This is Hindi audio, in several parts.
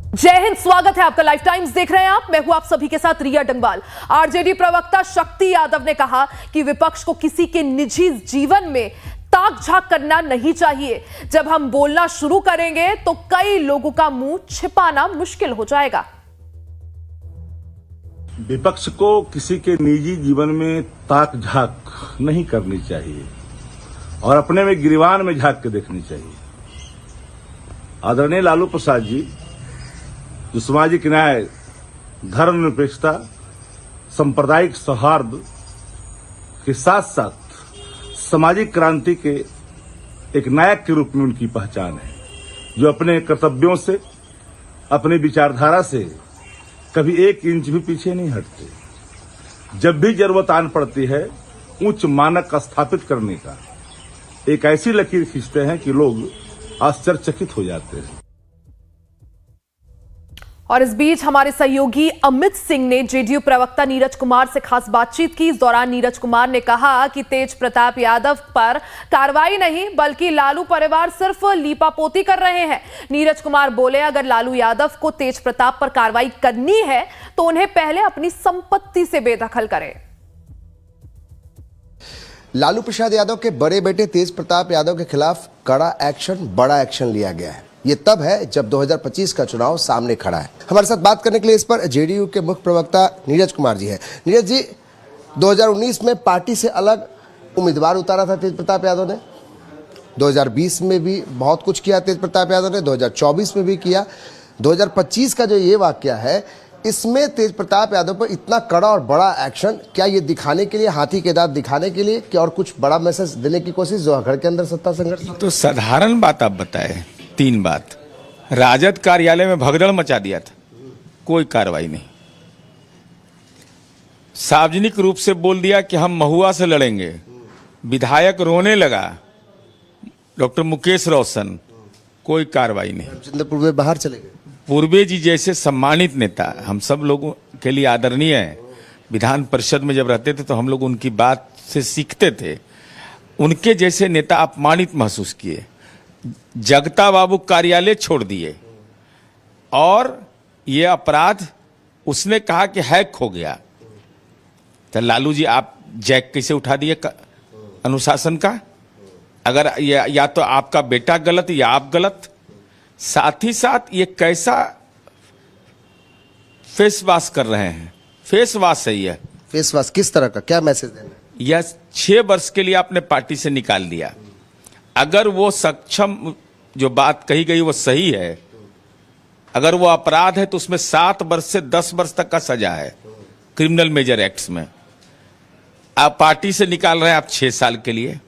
जय हिंद, स्वागत है आपका। लाइफ टाइम्स देख रहे हैं आप। मैं हूं आप सभी के साथ रिया डंगवाल। आरजेडी प्रवक्ता शक्ति यादव ने कहा कि विपक्ष को किसी के निजी जीवन में ताक झांक करना नहीं चाहिए। जब हम बोलना शुरू करेंगे तो कई लोगों का मुंह छिपाना मुश्किल हो जाएगा। विपक्ष को किसी के निजी जीवन में ताक झांक नहीं करनी चाहिए और अपने में गिरवान में झांक के देखनी चाहिए। आदरणीय लालू प्रसाद जी जो सामाजिक न्याय, धर्मनिरपेक्षता, सांप्रदायिक सौहार्द के साथ साथ सामाजिक क्रांति के एक नायक के रूप में उनकी पहचान है, जो अपने कर्तव्यों से, अपनी विचारधारा से कभी एक इंच भी पीछे नहीं हटते। जब भी जरूरत आन पड़ती है उच्च मानक स्थापित करने का एक ऐसी लकीर खींचते हैं कि लोग आश्चर्यचकित हो जाते हैं। और इस बीच हमारे सहयोगी अमित सिंह ने जेडीयू प्रवक्ता नीरज कुमार से खास बातचीत की। इस दौरान नीरज कुमार ने कहा कि तेज प्रताप यादव पर कार्रवाई नहीं बल्कि लालू परिवार सिर्फ लीपापोती कर रहे हैं। नीरज कुमार बोले, अगर लालू यादव को तेज प्रताप पर कार्रवाई करनी है तो उन्हें पहले अपनी संपत्ति से बेदखल करें। लालू प्रसाद यादव के बड़े बेटे तेज प्रताप यादव के खिलाफ कड़ा एक्शन, बड़ा एक्शन लिया गया है। ये तब है जब 2025 का चुनाव सामने खड़ा है। हमारे साथ बात करने के लिए इस पर जेडीयू के मुख्य प्रवक्ता नीरज कुमार जी हैं। नीरज जी, 2019 में पार्टी से अलग उम्मीदवार उतारा था तेज प्रताप यादव ने, 2020 में भी बहुत कुछ किया तेज प्रताप यादव ने, 2024 में भी किया। 2025 का जो ये वाकया है, इसमें तेज प्रताप यादव पर इतना कड़ा और बड़ा एक्शन, क्या ये दिखाने के लिए, हाथी के दांत दिखाने के लिए, क्या और कुछ बड़ा मैसेज देने की कोशिश जो घर के अंदर सत्ता संघर्ष? तो साधारण बात आप बताए, 3 बात। राजद कार्यालय में भगदड़ मचा दिया था, कोई कार्रवाई नहीं। सार्वजनिक रूप से बोल दिया कि हम महुआ से लड़ेंगे, विधायक रोने लगा, डॉक्टर मुकेश रोशन, कोई कार्रवाई नहीं। पूर्वे बाहर चले गए। पूर्वे जी जैसे सम्मानित नेता हम सब लोगों के लिए आदरणीय है। विधान परिषद में जब रहते थे तो हम लोग उनकी बात से सीखते थे। उनके जैसे नेता अपमानित महसूस किए, जगता बाबू कार्यालय छोड़ दिए और ये अपराध उसने कहा कि हैक हो गया। तो लालू जी आप जैक कैसे उठा दिए अनुशासन का? अगर या तो आपका बेटा गलत या आप गलत। साथ ही साथ ये कैसा फेस वॉश कर रहे हैं? फेस वॉश सही है। फेस वॉश किस तरह का, क्या मैसेज देना? यह 6 वर्ष के लिए आपने पार्टी से निकाल दिया। अगर वो सक्षम, जो बात कही गई वो सही है, अगर वो अपराध है तो उसमें 7 वर्ष से 10 वर्ष तक का सजा है क्रिमिनल मेजर एक्ट्स में। आप पार्टी से निकाल रहे हैं आप 6 साल के लिए।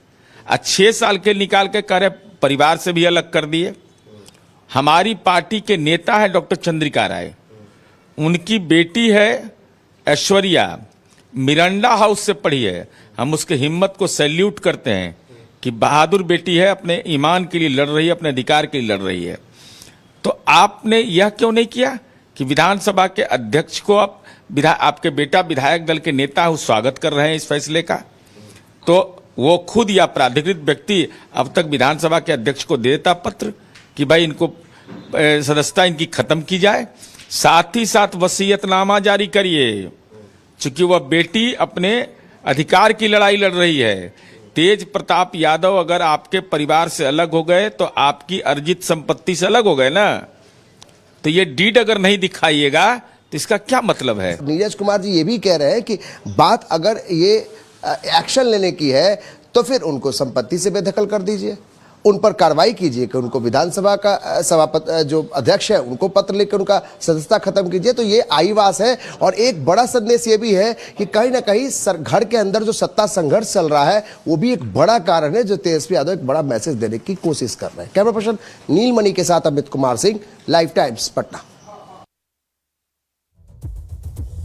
6 साल के निकाल के कह रहे परिवार से भी अलग कर दिए। हमारी पार्टी के नेता है डॉक्टर चंद्रिका राय, उनकी बेटी है ऐश्वर्या, मिरांडा हाउस से पढ़ी है। हम उसके हिम्मत को सैल्यूट करते हैं कि बहादुर बेटी है, अपने ईमान के लिए लड़ रही है, अपने अधिकार के लिए लड़ रही है। तो आपने यह क्यों नहीं किया कि विधानसभा के अध्यक्ष को आपके बेटा विधायक दल के नेता है, स्वागत कर रहे हैं इस फैसले का, तो वो खुद या प्राधिकृत व्यक्ति अब तक विधानसभा के अध्यक्ष को दे देता पत्र कि भाई इनको सदस्यता इनकी खत्म की जाए। साथ ही साथ वसीयतनामा जारी करिए, चूंकि वह बेटी अपने अधिकार की लड़ाई लड़ रही है। तेज प्रताप यादव अगर आपके परिवार से अलग हो गए तो आपकी अर्जित संपत्ति से अलग हो गए ना। तो ये डीड अगर नहीं दिखाइएगा तो इसका क्या मतलब है? नीरज कुमार जी ये भी कह रहे हैं कि बात अगर ये एक्शन लेने की है तो फिर उनको संपत्ति से बेदखल कर दीजिए, उन पर कार्रवाई कीजिए, कि उनको विधानसभा का सभापति जो अध्यक्ष है उनको पत्र लिखकर उनका सदस्यता खत्म कीजिए। तो ये आईवास है। और एक बड़ा संदेश ये भी है कि कहीं ना कहीं घर के अंदर जो सत्ता संघर्ष चल रहा है वो भी एक बड़ा कारण है, जो तेजस्वी यादव एक बड़ा मैसेज देने की कोशिश कर रहे हैं। कैमरा पर्सन नीलमणि के साथ अमित कुमार सिंह, लाइफ टाइम्स, पटना।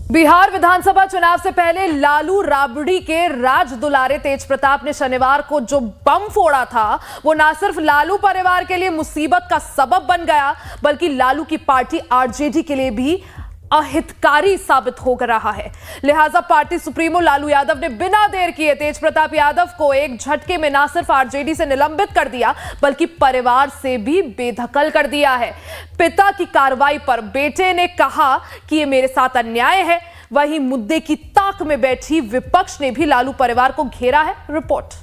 बिहार विधानसभा चुनाव से पहले लालू राबड़ी के राज दुलारे तेज प्रताप ने शनिवार को जो बम फोड़ा था वो ना सिर्फ लालू परिवार के लिए मुसीबत का सबब बन गया बल्कि लालू की पार्टी आरजेडी के लिए भी अहितकारी साबित हो रहा है। लिहाजा पार्टी सुप्रीमो लालू यादव ने बिना देर किए तेज प्रताप यादव को एक झटके में न सिर्फ आरजेडी से निलंबित कर दिया बल्कि परिवार से भी बेदखल कर दिया है। पिता की कार्रवाई पर बेटे ने कहा कि यह मेरे साथ अन्याय है। वहीं मुद्दे की ताक में बैठी विपक्ष ने भी लालू परिवार को घेरा है। रिपोर्ट।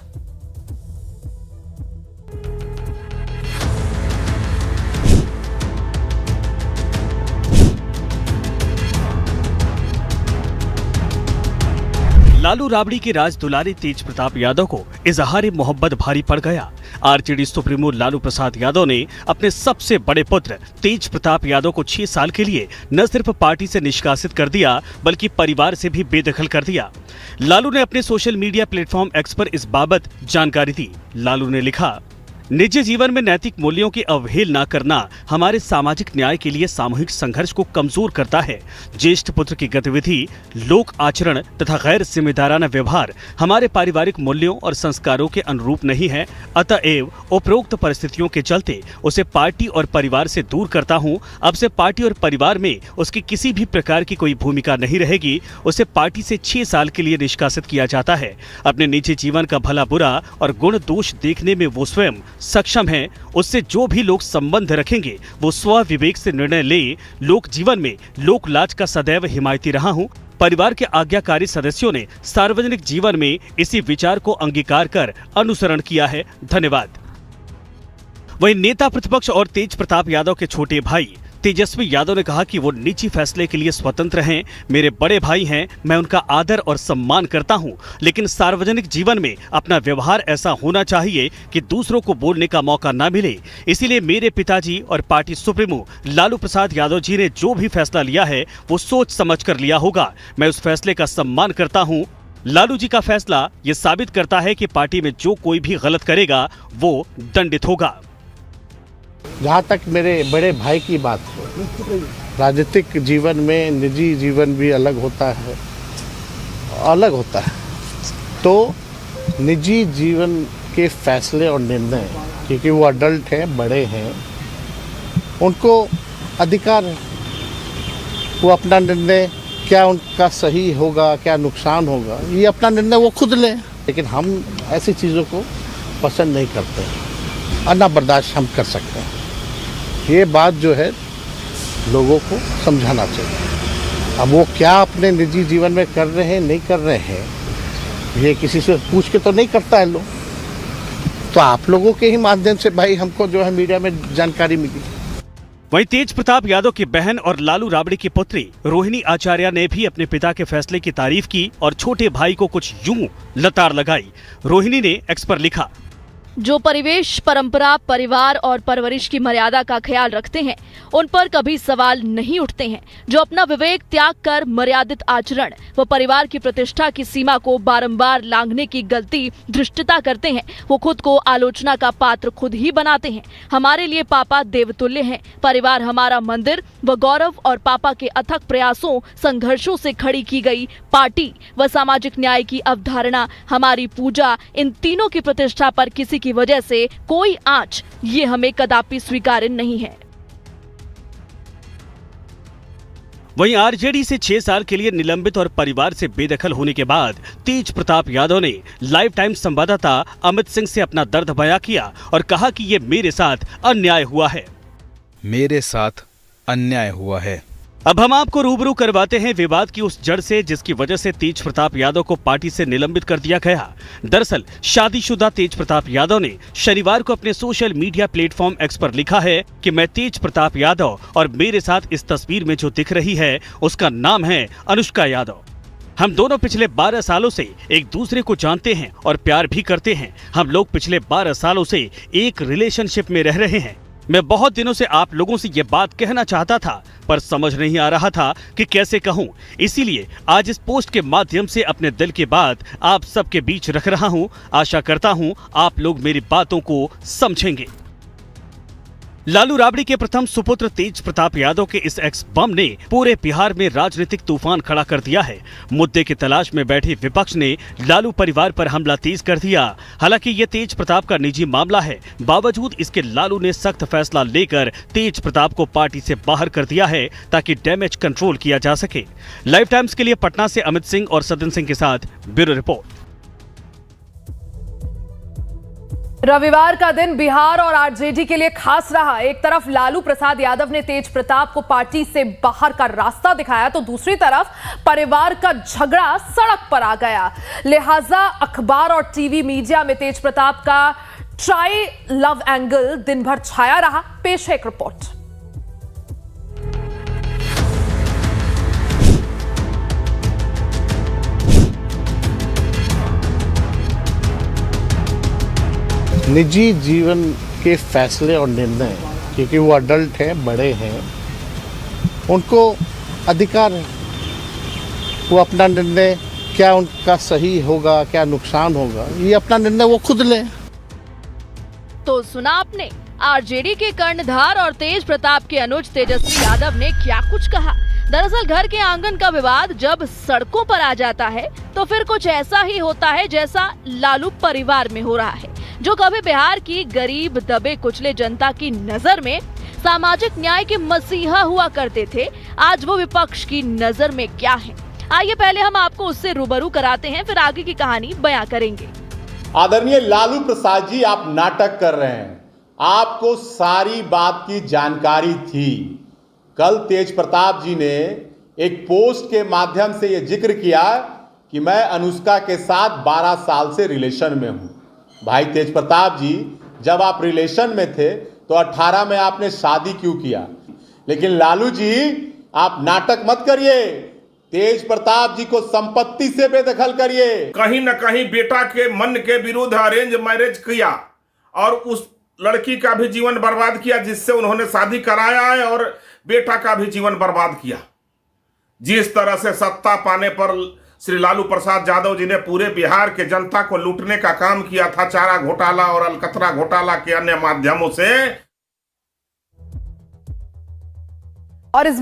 लालू राबड़ी के राज दुलारी तेज प्रताप यादव को इजहार मोहब्बत भारी पड़ गया। आरजेडी सुप्रीमो लालू प्रसाद यादव ने अपने सबसे बड़े पुत्र तेज प्रताप यादव को 6 साल के लिए न सिर्फ पार्टी से निष्कासित कर दिया बल्कि परिवार से भी बेदखल कर दिया। लालू ने अपने सोशल मीडिया प्लेटफॉर्म एक्स पर इस बाबत जानकारी दी। लालू ने लिखा, निजी जीवन में नैतिक मूल्यों की अवहेलना करना हमारे सामाजिक न्याय के लिए सामूहिक संघर्ष को कमजोर करता है। ज्येष्ठ पुत्र की गतिविधि, लोक आचरण तथा गैर जिम्मेदाराना व्यवहार हमारे पारिवारिक मूल्यों और संस्कारों के अनुरूप नहीं है। अतएव उपरोक्त परिस्थितियों के चलते उसे पार्टी और परिवार से दूर करता हूं। अब से पार्टी और परिवार में उसकी किसी भी प्रकार की कोई भूमिका नहीं रहेगी। उसे पार्टी से 6 साल के लिए निष्कासित किया जाता है। अपने निजी जीवन का भला बुरा और गुण दोष देखने में वो स्वयं सक्षम है। उससे जो भी लोग संबंध रखेंगे वो स्व विवेक से निर्णय ले। लोक जीवन में लोक लाज का सदैव हिमायती रहा हूं। परिवार के आज्ञाकारी सदस्यों ने सार्वजनिक जीवन में इसी विचार को अंगीकार कर अनुसरण किया है। धन्यवाद। वहीं नेता प्रतिपक्ष और तेज प्रताप यादव के छोटे भाई तेजस्वी यादव ने कहा कि वो निजी फैसले के लिए स्वतंत्र हैं। मेरे बड़े भाई हैं, मैं उनका आदर और सम्मान करता हूं, लेकिन सार्वजनिक जीवन में अपना व्यवहार ऐसा होना चाहिए कि दूसरों को बोलने का मौका न मिले। इसीलिए मेरे पिताजी और पार्टी सुप्रीमो लालू प्रसाद यादव जी ने जो भी फैसला लिया है वो सोच समझ कर लिया होगा। मैं उस फैसले का सम्मान करता हूँ। लालू जी का फैसला ये साबित करता है कि पार्टी में जो कोई भी गलत करेगा वो दंडित होगा। जहाँ तक मेरे बड़े भाई की बात है, राजनीतिक जीवन में निजी जीवन भी अलग होता है। तो निजी जीवन के फैसले और निर्णय, क्योंकि वो अडल्ट हैं, बड़े हैं, उनको अधिकार है। वो अपना निर्णय, क्या उनका सही होगा, क्या नुकसान होगा, ये अपना निर्णय वो खुद लें। लेकिन हम ऐसी चीज़ों को पसंद नहीं करते और ना बर्दाश्त हम कर सकते हैं। ये बात जो है लोगों को समझाना चाहिए। अब वो क्या अपने निजी जीवन में कर रहे हैं, नहीं कर रहे हैं, ये किसी से पूछ के तो नहीं करता है लोग। तो आप लोगों के ही माध्यम से भाई हमको जो है मीडिया में जानकारी मिली। वहीं तेज प्रताप यादव की बहन और लालू राबड़ी की पुत्री रोहिणी आचार्य ने भी अपने पिता के फैसले की तारीफ की और छोटे भाई को कुछ यूं लताड़ लगाई। रोहिणी ने एक्स पर लिखा, जो परिवेश, परंपरा, परिवार और परवरिश की मर्यादा का ख्याल रखते हैं उन पर कभी सवाल नहीं उठते हैं। जो अपना विवेक त्याग कर मर्यादित आचरण व परिवार की प्रतिष्ठा की सीमा को बारंबार लांघने की गलती धृष्टता करते हैं, वो खुद को आलोचना का पात्र खुद ही बनाते हैं। हमारे लिए पापा देवतुल्य हैं। परिवार हमारा मंदिर व गौरव और पापा के अथक प्रयासों, संघर्षों से खड़ी की गई पार्टी व सामाजिक न्याय की अवधारणा हमारी पूजा, इन तीनों की प्रतिष्ठा पर किसी की वजह से कोई आंच, ये हमें कदापि स्वीकार्य नहीं है। वहीं आरजेडी से 6 साल के लिए निलंबित और परिवार से बेदखल होने के बाद तेज प्रताप यादव ने लाइव टाइम संवाददाता अमित सिंह से अपना दर्द बयां किया और कहा कि ये मेरे साथ अन्याय हुआ है। मेरे साथ अन्याय हुआ है। अब हम आपको रूबरू करवाते हैं विवाद की उस जड़ से जिसकी वजह से तेज प्रताप यादव को पार्टी से निलंबित कर दिया गया। दरअसल शादीशुदा तेज प्रताप यादव ने शनिवार को अपने सोशल मीडिया प्लेटफॉर्म एक्स पर लिखा है कि मैं तेज प्रताप यादव और मेरे साथ इस तस्वीर में जो दिख रही है उसका नाम है अनुष्का यादव। हम दोनों पिछले 12 सालों से एक दूसरे को जानते हैं और प्यार भी करते हैं। हम लोग पिछले 12 सालों से एक रिलेशनशिप में रह रहे हैं। मैं बहुत दिनों से आप लोगों से ये बात कहना चाहता था पर समझ नहीं आ रहा था कि कैसे कहूं। इसीलिए आज इस पोस्ट के माध्यम से अपने दिल की बात आप सबके बीच रख रहा हूं। आशा करता हूं आप लोग मेरी बातों को समझेंगे। लालू राबड़ी के प्रथम सुपुत्र तेज प्रताप यादव के इस एक्स बम ने पूरे बिहार में राजनीतिक तूफान खड़ा कर दिया है। मुद्दे की तलाश में बैठे विपक्ष ने लालू परिवार पर हमला तेज कर दिया। हालांकि ये तेज प्रताप का निजी मामला है, बावजूद इसके लालू ने सख्त फैसला लेकर तेज प्रताप को पार्टी से बाहर कर दिया है ताकि डैमेज कंट्रोल किया जा सके। लाइव टाइम्स के लिए पटना से अमित सिंह और सदन सिंह के साथ ब्यूरो रिपोर्ट। रविवार का दिन बिहार और आरजेडी के लिए खास रहा। एक तरफ लालू प्रसाद यादव ने तेज प्रताप को पार्टी से बाहर का रास्ता दिखाया, तो दूसरी तरफ परिवार का झगड़ा सड़क पर आ गया। लिहाजा अखबार और टीवी मीडिया में तेज प्रताप का ट्राई लव एंगल दिन भर छाया रहा। पेश है एक रिपोर्ट। निजी जीवन के फैसले और निर्णय, क्योंकि वो अडल्ट हैं, बड़े हैं, उनको अधिकार है वो अपना निर्णय, क्या उनका सही होगा क्या नुकसान होगा, ये अपना निर्णय वो खुद लें। तो सुना आपने आरजेडी के कर्णधार और तेज प्रताप के अनुज तेजस्वी यादव ने क्या कुछ कहा। दरअसल घर के आंगन का विवाद जब सड़कों पर आ जाता है तो फिर कुछ ऐसा ही होता है जैसा लालू परिवार में हो रहा है। जो कभी बिहार की गरीब दबे कुचले जनता की नजर में सामाजिक न्याय के मसीहा हुआ करते थे, आज वो विपक्ष की नजर में क्या है। आइए पहले हम आपको उससे रूबरू कराते हैं, फिर आगे की कहानी बयां करेंगे। आदरणीय लालू प्रसाद जी, आप नाटक कर रहे हैं। आपको सारी बात की जानकारी थी। कल तेज प्रताप जी ने एक पोस्ट के माध्यम से यह जिक्र किया कि मैं अनुष्का के साथ 12 साल से रिलेशन में हूं। भाई तेज प्रताप जी, जब आप रिलेशन में थे तो 18 में आपने शादी क्यों किया? लेकिन लालू जी, आप नाटक मत करिए। तेज प्रताप जी को संपत्ति से बेदखल करिए। कहीं न कहीं बेटा के मन के विरुद्ध अरेंज मैरिज किया और उस लड़की का भी जीवन बर्बाद किया जिससे उन्होंने शादी कराया है, और बेटा का भी जीवन बर्बाद किया। जिस तरह से सत्ता पाने पर श्री लालू प्रसाद यादव जी ने पूरे बिहार के जनता को लूटने का काम किया था, चारा घोटाला और अलकतरा घोटाला के अन्य माध्यमों से, और इस